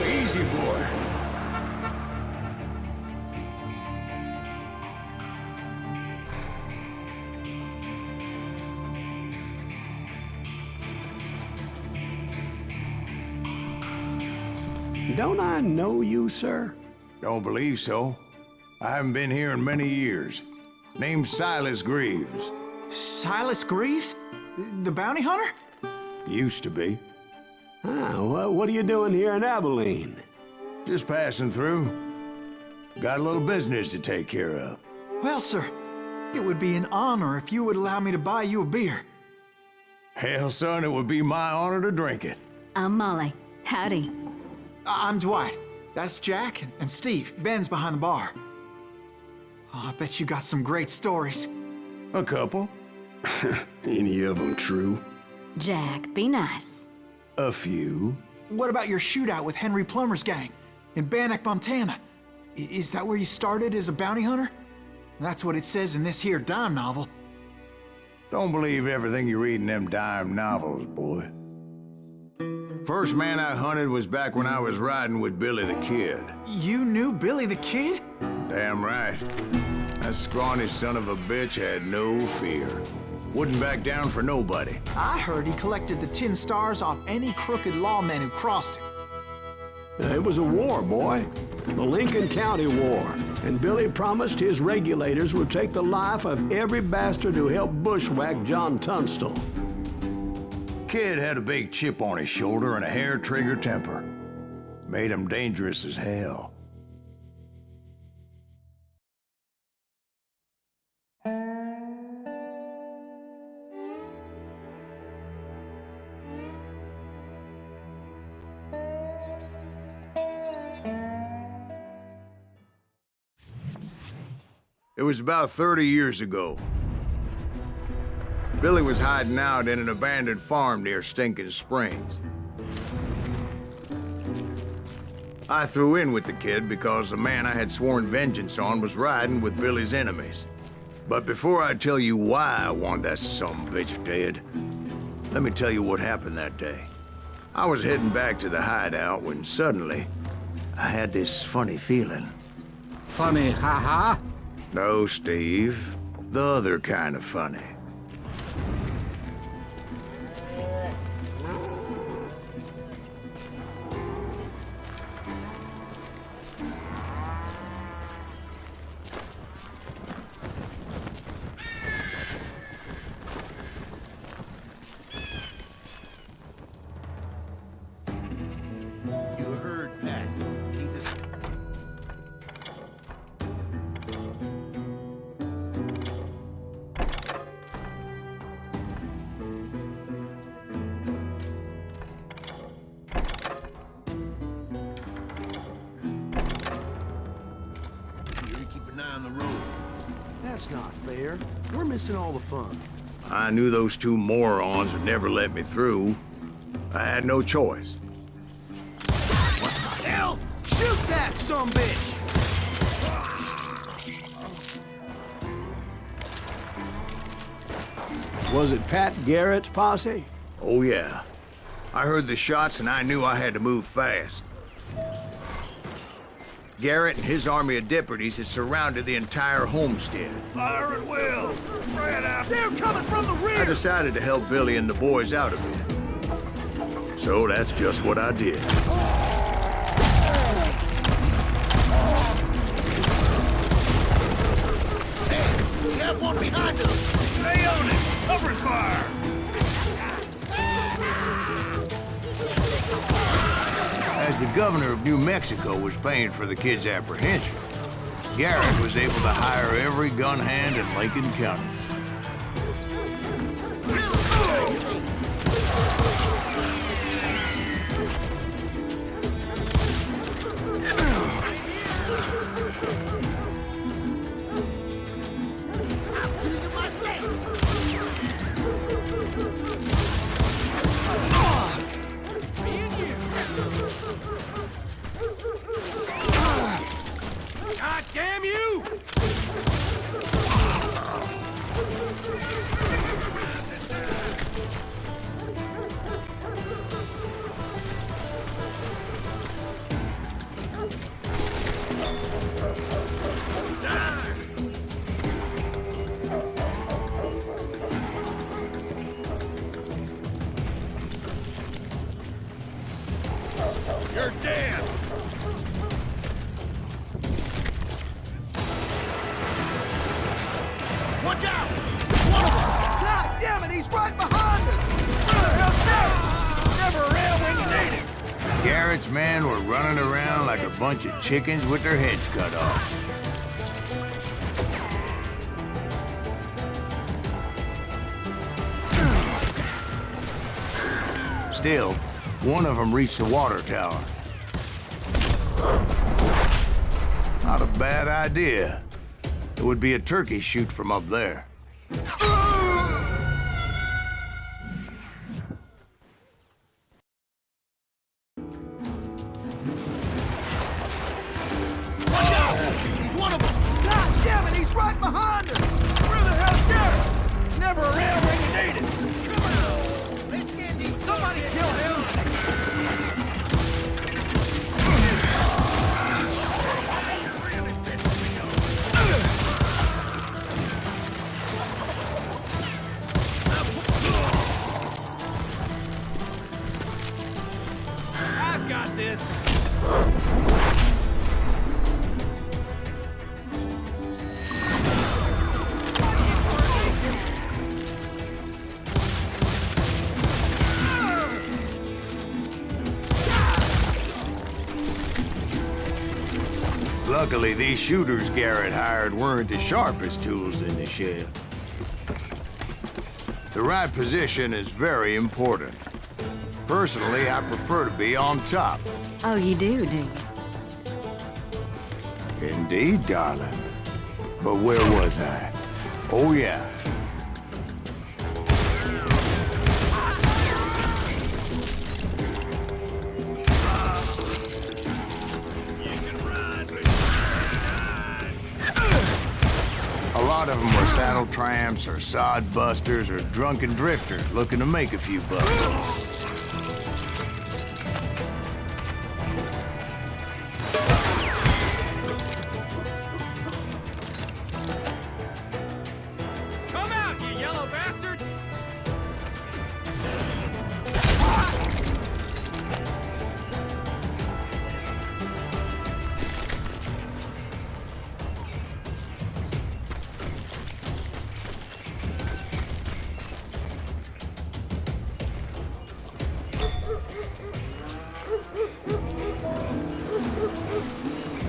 Easy, boy. Don't I know you, sir? Don't believe so. I haven't been here in many years. Name's Silas Greaves. Silas Greaves? The bounty hunter? Used to be. Ah, what are you doing here in Abilene? Just passing through. Got a little business to take care of. Well, sir, it would be an honor if you would allow me to buy you a beer. Hell, son, it would be my honor to drink it. I'm Molly. Howdy. I'm Dwight. That's Jack and Steve. Ben's behind the bar. Oh, I bet you got some great stories. A couple. Any of them true? Jack, be nice. A few. What about your shootout with Henry Plummer's gang in Bannock, Montana? Is that where you started as a bounty hunter? That's what it says in this here dime novel. Don't believe everything you read in them dime novels, boy. First man I hunted was back when I was riding with Billy the Kid. You knew Billy the Kid? Damn right. That scrawny son of a bitch had no fear. Wouldn't back down for nobody. I heard he collected the 10 stars off any crooked lawmen who crossed him. It was a war, boy. The Lincoln County War. And Billy promised his regulators would take the life of every bastard who helped bushwhack John Tunstall. Kid had a big chip on his shoulder and a hair-trigger temper. Made him dangerous as hell. It was about 30 years ago. Billy was hiding out in an abandoned farm near Stinking Springs. I threw in with the kid because the man I had sworn vengeance on was riding with Billy's enemies. But before I tell you why I want that sumbitch dead, let me tell you what happened that day. I was heading back to the hideout when suddenly I had this funny feeling. Funny, ha-ha? No, Steve. The other kind of funny. You heard that. He just... keep an eye on the road. That's not fair. We're missing all the fun. I knew those two morons would never let me through. I had no choice. What the hell? Shoot that sumbitch! Was it Pat Garrett's posse? Oh, yeah. I heard the shots and I knew I had to move fast. Garrett and his army of deputies had surrounded the entire homestead. Fire at will! Spread out! They're coming from the rear! I decided to help Billy and the boys out a bit. So that's just what I did. Hey, we have one behind us! Stay on it! Cover fire! As the governor of New Mexico was paying for the kid's apprehension, Garrett was able to hire every gun hand in Lincoln County. Garrett's men were running around like a bunch of chickens with their heads cut off. Still, one of them reached the water tower. Not a bad idea. It would be a turkey shoot from up there. Luckily, these shooters Garrett hired weren't the sharpest tools in the shed. The right position is very important. Personally, I prefer to be on top. Oh, you do, do you? Indeed, darling. But where was I? Oh, yeah. A lot of them were saddle tramps or sod busters or drunken drifters looking to make a few bucks.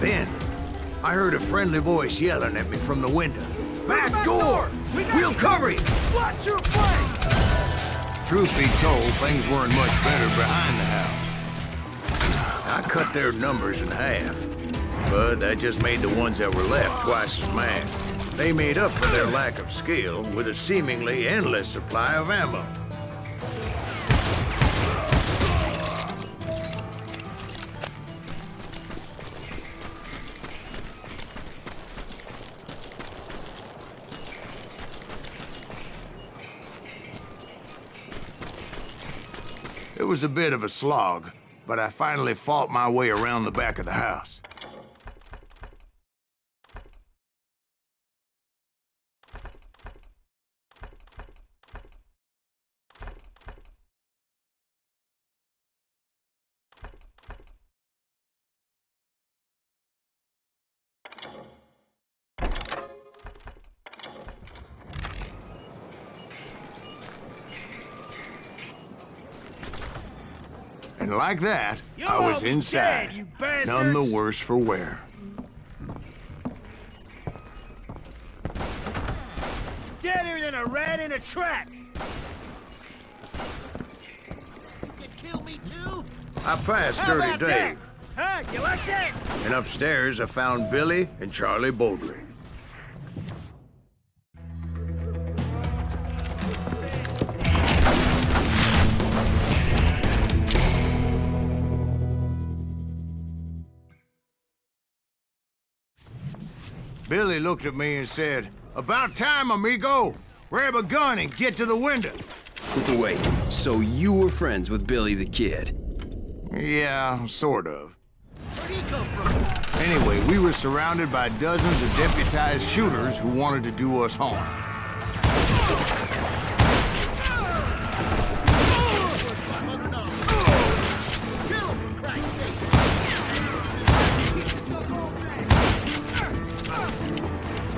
Then, I heard a friendly voice yelling at me from the window. Back door! We'll cover you! Watch your flank! Truth be told, things weren't much better behind the house. I cut their numbers in half, but that just made the ones that were left twice as mad. They made up for their lack of skill with a seemingly endless supply of ammo. It was a bit of a slog, but I finally fought my way around the back of the house. And like that, I was inside, none the worse for wear. Deader than a rat in a trap! You could kill me too? I passed How Dirty about Dave, that? Huh? You like that? and upstairs I found Billy and Charlie Bowdry. Billy looked at me and said, "About time, amigo! Grab a gun and get to the window." Wait, so you were friends with Billy the Kid? Yeah, sort of. Where'd he come from? Anyway, we were surrounded by dozens of deputized shooters who wanted to do us harm. Kill him, for Christ's sake!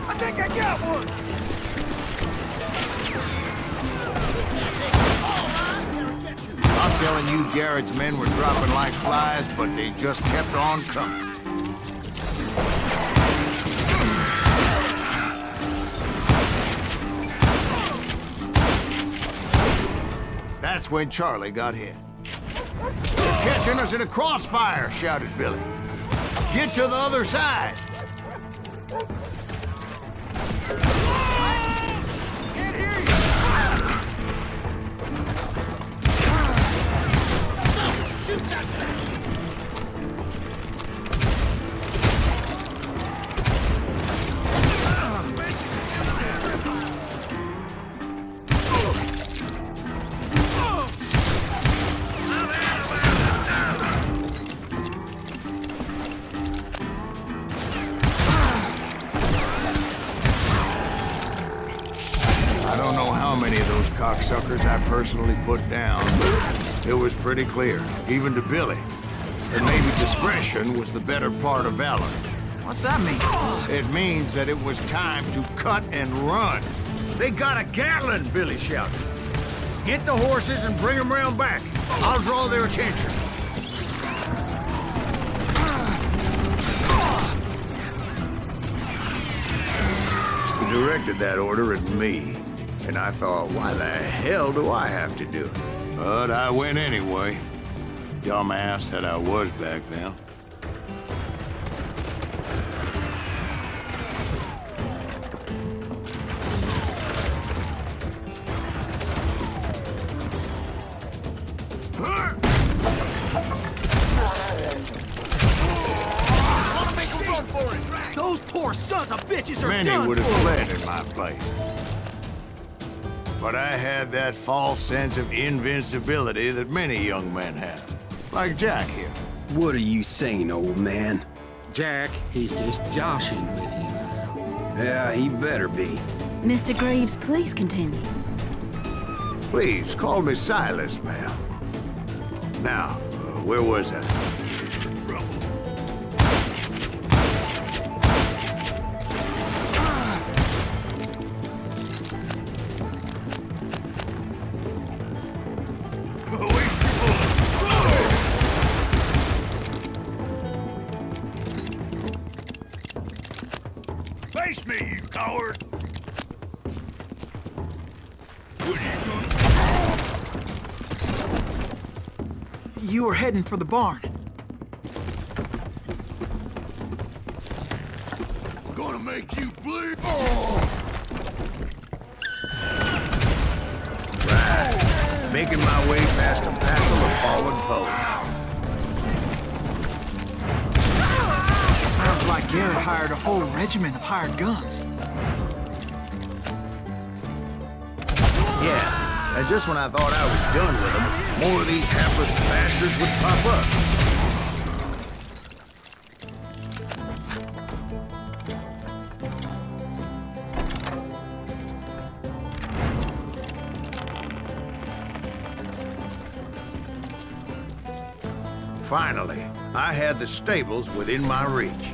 I think I got one! I'm telling you, Garrett's men were dropping like flies, but they just kept on coming. That's when Charlie got hit. "They're catching us in a crossfire," shouted Billy. "Get to the other side." Can't hear you! Shoot that thing! I don't know how many of those cocksuckers I personally put down, but it was pretty clear, even to Billy, that maybe discretion was the better part of valor. What's that mean? It means that it was time to cut and run. "They got a Gatling," Billy shouted. "Get the horses and bring them round back. I'll draw their attention." He directed that order at me, and I thought, why the hell do I have to do it? But I went anyway. Dumbass that I was back then. Wanna make a run for it! Those poor sons of bitches are Many done would have for! fled in my place. But I had that false sense of invincibility that many young men have. Like Jack here. What are you saying, old man? Jack, he's just joshing with you now. Yeah, he better be. Mr. Greaves, please continue. Please, call me Silas, ma'am. Now, where was I? Face me, you coward! What are you doing? You were heading for the barn. Gonna make you bleed! Right. Making my way past a passel of fallen foes. Sounds like Garrett hired a whole regiment of hired guns. Yeah, and just when I thought I was done with them, more of these hapless bastards would pop up. Finally, I had the stables within my reach.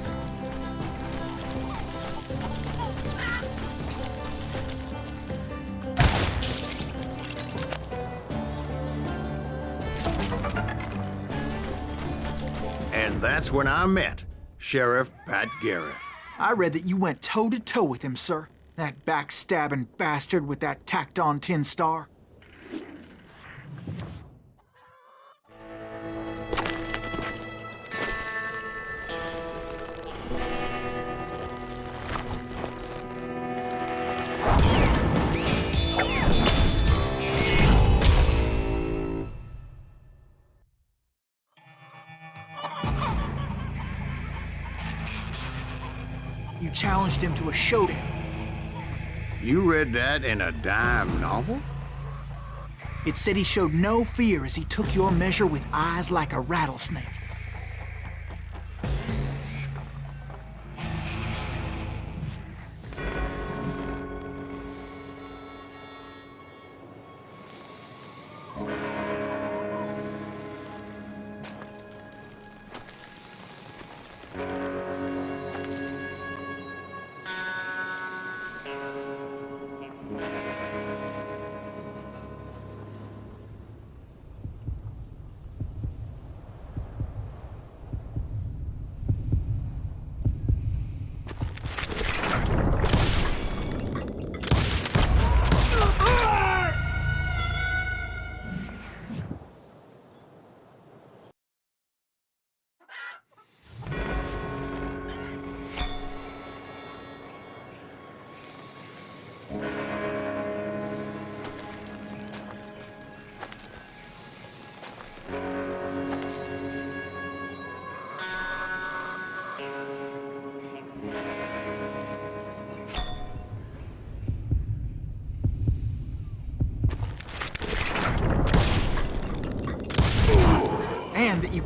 And that's when I met Sheriff Pat Garrett. I read that you went toe-to-toe with him, sir. That backstabbing bastard with that tacked-on tin star. You challenged him to a showdown. You read that in a dime novel? It said he showed no fear as he took your measure with eyes like a rattlesnake.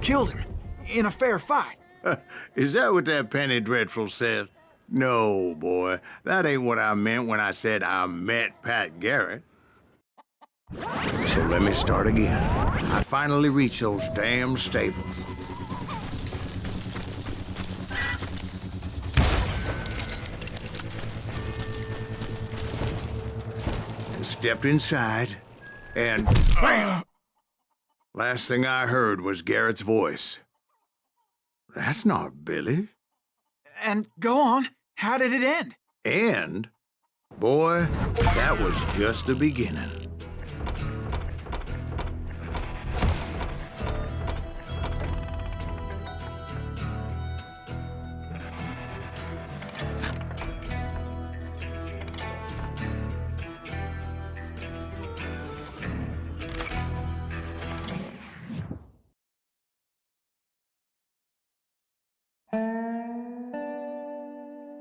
killed him. In a fair fight. Is that what that Penny Dreadful said? No, boy. That ain't what I meant when I said I met Pat Garrett. So let me start again. I finally reached those damn stables. And stepped inside, and bam! Last thing I heard was Garrett's voice. That's not Billy. And go on. How did it end? And, boy, that was just the beginning.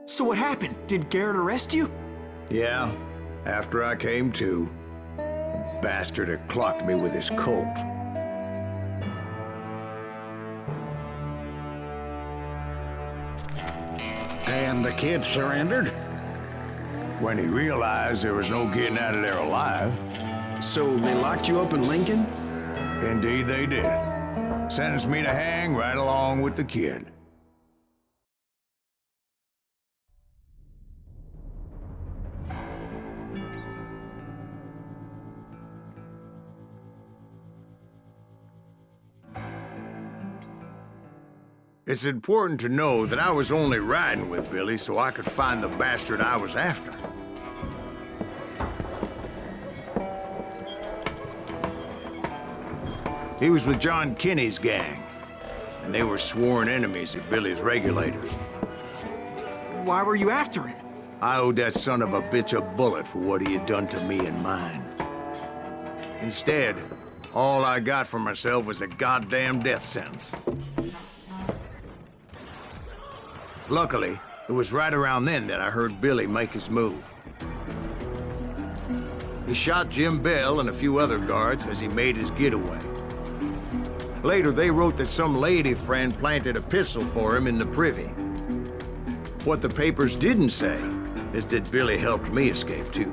So what happened? Did Garrett arrest you? Yeah, after I came to, the bastard had clocked me with his Colt. And the kid surrendered? When he realized there was no getting out of there alive. So they locked you up in Lincoln? Indeed they did. Sentenced me to hang right along with the kid. It's important to know that I was only riding with Billy so I could find the bastard I was after. He was with John Kinney's gang, and they were sworn enemies of Billy's regulators. Why were you after him? I owed that son of a bitch a bullet for what he had done to me and mine. Instead, all I got for myself was a goddamn death sentence. Luckily, it was right around then that I heard Billy make his move. He shot Jim Bell and a few other guards as he made his getaway. Later, they wrote that some lady friend planted a pistol for him in the privy. What the papers didn't say is that Billy helped me escape, too.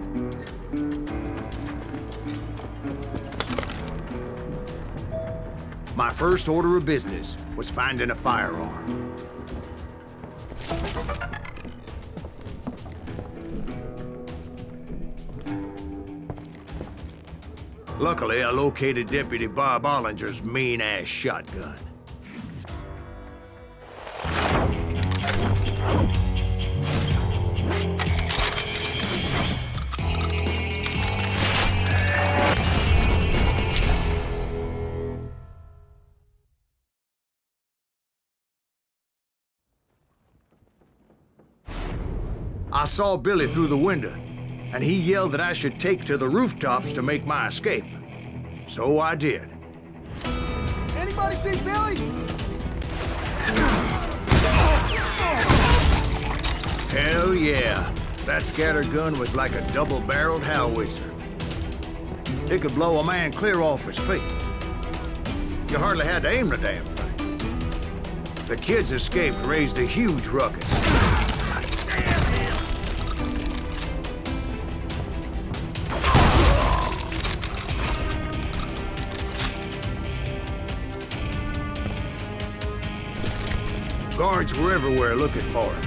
My first order of business was finding a firearm. Luckily, I located Deputy Bob Ollinger's mean-ass shotgun. I saw Billy through the window, and he yelled that I should take to the rooftops to make my escape. So I did. Anybody see Billy? Hell yeah. That scatter gun was like a double-barreled howitzer. It could blow a man clear off his feet. You hardly had to aim the damn thing. The kids escaped raised a huge ruckus. Guards were everywhere looking for him.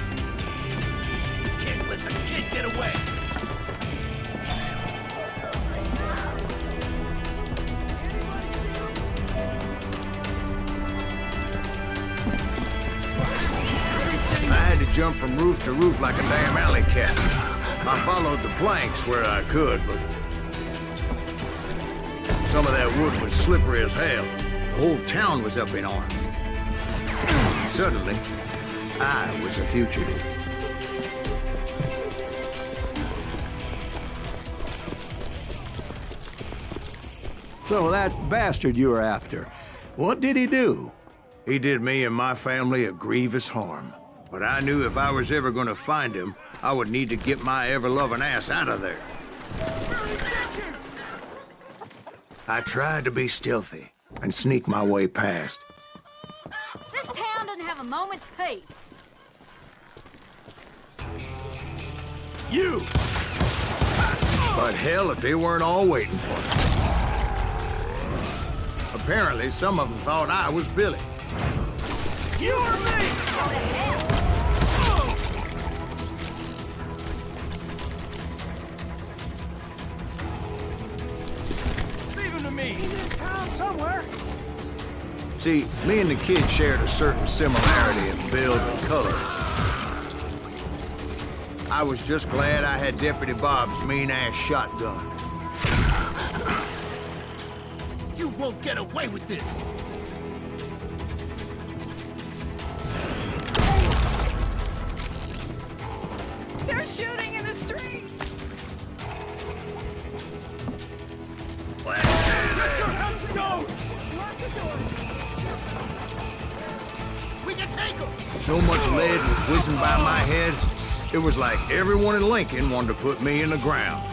Can't let the kid get away. I had to jump from roof to roof like a damn alley cat. I followed the planks where I could, but some of that wood was slippery as hell. The whole town was up in arms. Suddenly, I was a fugitive. So that bastard you were after, what did he do? He did me and my family a grievous harm. But I knew if I was ever going to find him, I would need to get my ever-loving ass out of there. I tried to be stealthy and sneak my way past. moment's peace. You! But hell, if they weren't all waiting for me. Apparently, some of them thought I was Billy. You or me? Leave him to me. He's in town somewhere. See, me and the kid shared a certain similarity in build and colors. I was just glad I had Deputy Bob's mean-ass shotgun. You won't get away with this. They're shooting in the street. Get your heads down! We can take him! So much lead was whizzing by my head, it was like everyone in Lincoln wanted to put me in the ground.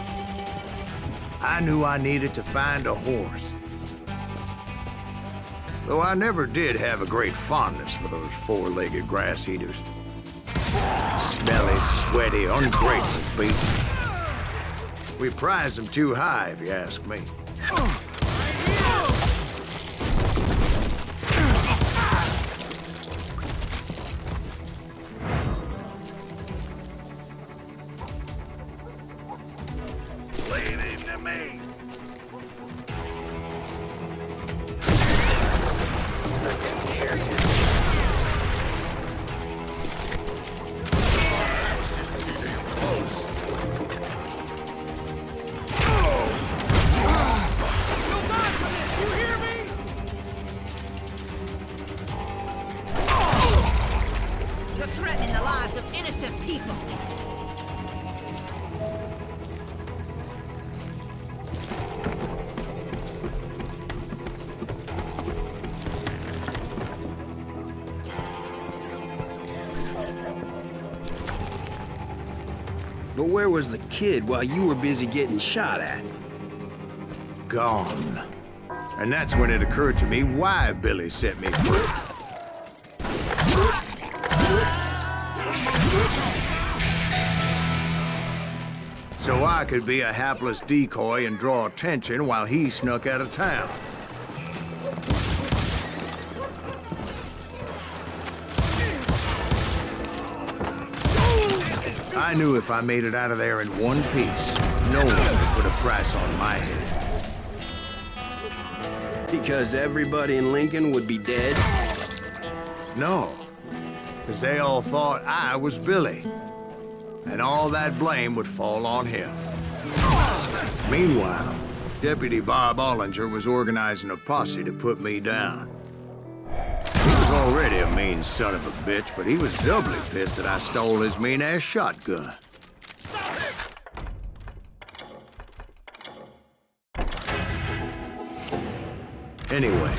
I knew I needed to find a horse. Though I never did have a great fondness for those four-legged grass eaters. Smelly, sweaty, ungrateful beasts. We prize them too high, if you ask me. Leave him to me! You're threatening the lives of innocent people. But where was the kid while you were busy getting shot at? Gone. And that's when it occurred to me why Billy set me free. So I could be a hapless decoy and draw attention while he snuck out of town. I knew if I made it out of there in one piece, no one could put a price on my head. Because everybody in Lincoln would be dead? No, because they all thought I was Billy. And all that blame would fall on him. Meanwhile, Deputy Bob Ollinger was organizing a posse to put me down. He was already a mean son of a bitch, but he was doubly pissed that I stole his mean-ass shotgun. Anyway,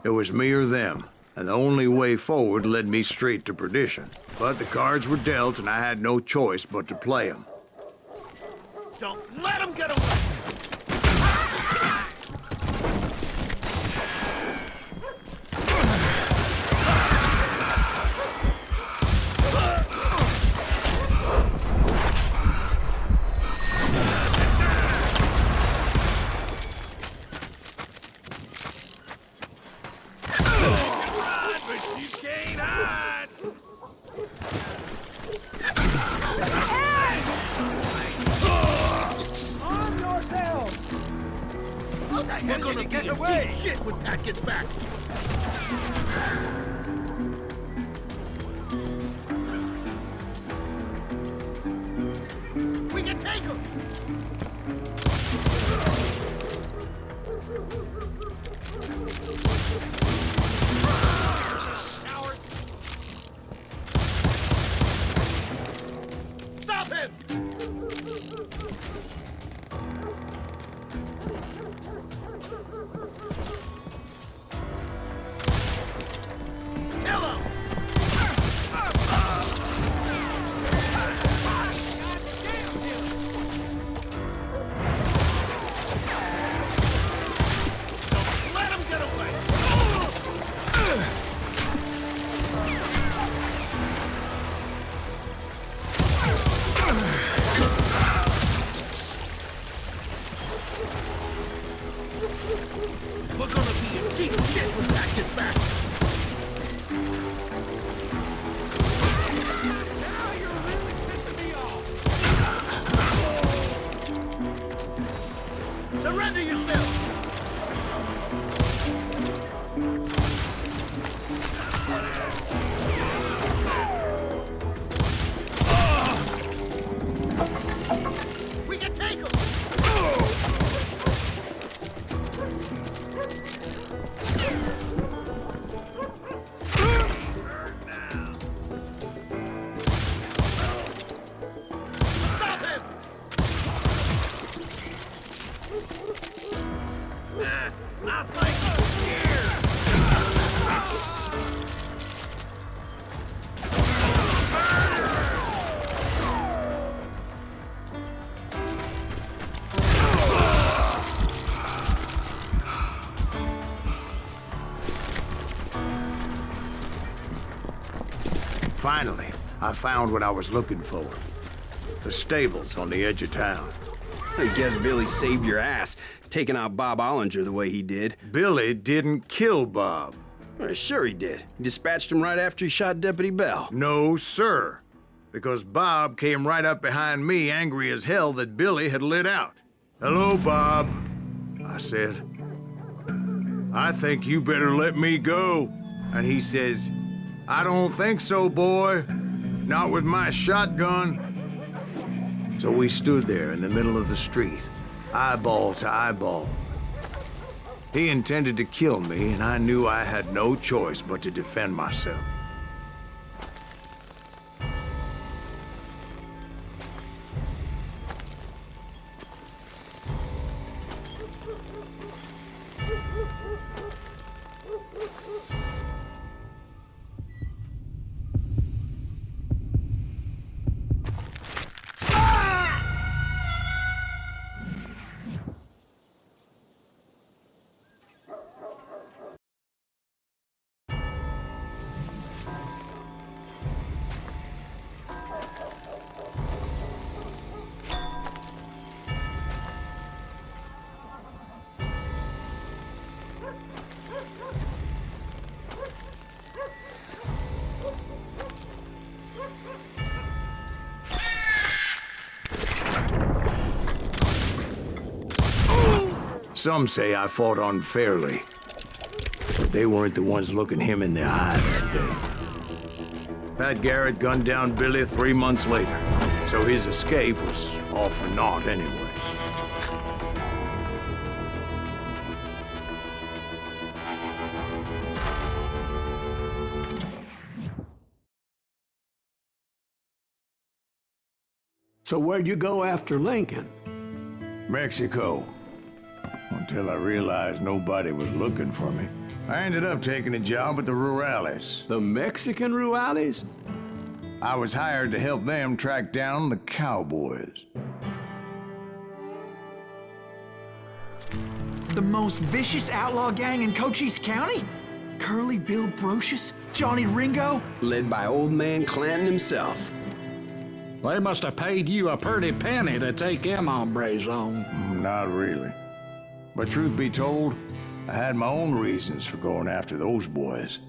it was me or them, and the only way forward led me straight to perdition. But the cards were dealt, and I had no choice but to play them. Don't let him get away! We're gonna get away! Deep shit when Pat gets back! We can take him! Stop him! Finally, I found what I was looking for. The stables on the edge of town. I guess Billy saved your ass, taking out Bob Ollinger the way he did. Billy didn't kill Bob. Sure he did. He dispatched him right after he shot Deputy Bell. No, sir. Because Bob came right up behind me, angry as hell that Billy had lit out. "Hello, Bob," I said. "I think you better let me go." And he says, "I don't think so, boy. Not with my shotgun." So we stood there in the middle of the street, eyeball to eyeball. He intended to kill me, and I knew I had no choice but to defend myself. Some say I fought unfairly, but they weren't the ones looking him in the eye that day. Pat Garrett gunned down Billy 3 months later, so his escape was all for naught anyway. So where'd you go after Lincoln? Mexico. Until I realized nobody was looking for me. I ended up taking a job at the Rurales. The Mexican Rurales? I was hired to help them track down the cowboys. The most vicious outlaw gang in Cochise County? Curly Bill Brocious? Johnny Ringo? Led by old man Clanton himself. They must have paid you a pretty penny to take them hombres on. Not really. But truth be told, I had my own reasons for going after those boys.